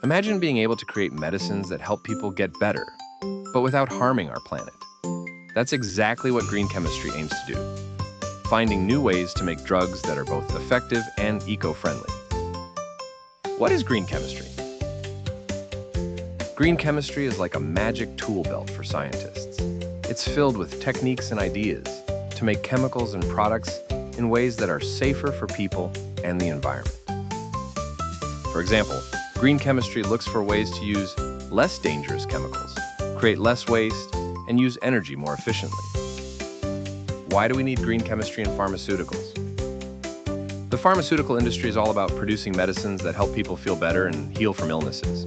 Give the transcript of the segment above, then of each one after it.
Imagine being able to create medicines that help people get better, but without harming our planet. That's exactly what green chemistry aims to do, finding new ways to make drugs that are both effective and eco-friendly. What is green chemistry? Green chemistry is like a magic tool belt for scientists. It's filled with techniques and ideas to make chemicals and products in ways that are safer for people and the environment. For example, green chemistry looks for ways to use less dangerous chemicals, create less waste, and use energy more efficiently. Why do we need green chemistry in pharmaceuticals? The pharmaceutical industry is all about producing medicines that help people feel better and heal from illnesses.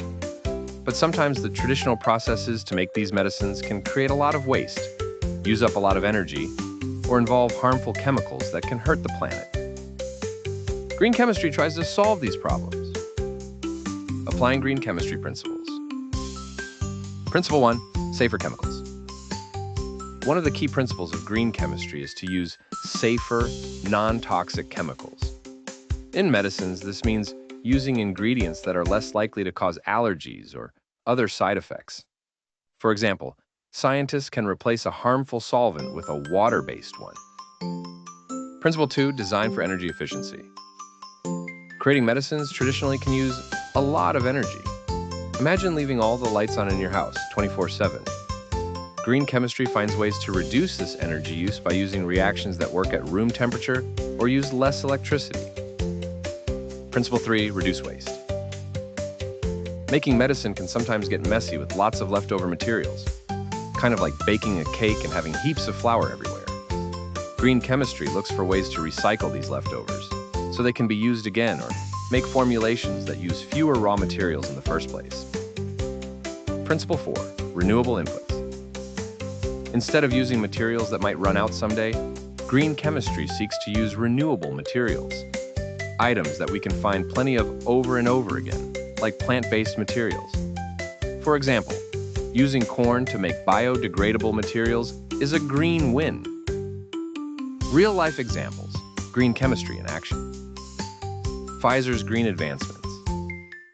But sometimes the traditional processes to make these medicines can create a lot of waste, use up a lot of energy, or involve harmful chemicals that can hurt the planet. Green chemistry tries to solve these problems. Applying green chemistry principles. Principle 1, safer chemicals. One of the key principles of green chemistry is to use safer, non-toxic chemicals. In medicines, this means using ingredients that are less likely to cause allergies or other side effects. For example, scientists can replace a harmful solvent with a water-based one. Principle 2, design for energy efficiency. Creating medicines traditionally can use a lot of energy. Imagine leaving all the lights on in your house 24/7. Green chemistry finds ways to reduce this energy use by using reactions that work at room temperature or use less electricity. Principle 3, reduce waste. Making medicine can sometimes get messy with lots of leftover materials, kind of like baking a cake and having heaps of flour everywhere. Green chemistry looks for ways to recycle these leftovers so they can be used again or make formulations that use fewer raw materials in the first place. Principle 4, renewable inputs. Instead of using materials that might run out someday, green chemistry seeks to use renewable materials, items that we can find plenty of over and over again, like plant-based materials. For example, using corn to make biodegradable materials is a green win. Real-life examples, green chemistry in action. Pfizer's green advancements.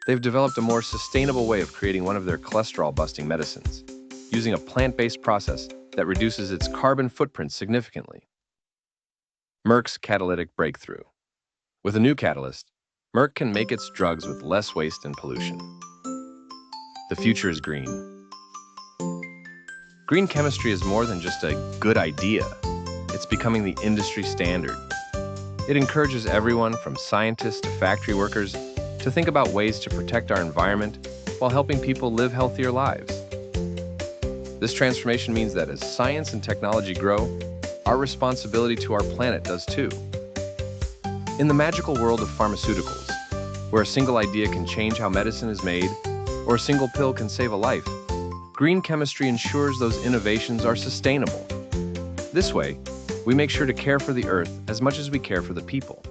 They've developed a more sustainable way of creating one of their cholesterol-busting medicines, using a plant-based process that reduces its carbon footprint significantly. Merck's catalytic breakthrough. With a new catalyst, Merck can make its drugs with less waste and pollution. The future is green. Green chemistry is more than just a good idea. It's becoming the industry standard. It encourages everyone from scientists to factory workers to think about ways to protect our environment while helping people live healthier lives. This transformation means that as science and technology grow, our responsibility to our planet does too. In the magical world of pharmaceuticals, where a single idea can change how medicine is made, or a single pill can save a life, green chemistry ensures those innovations are sustainable. This way, we make sure to care for the Earth as much as we care for the people.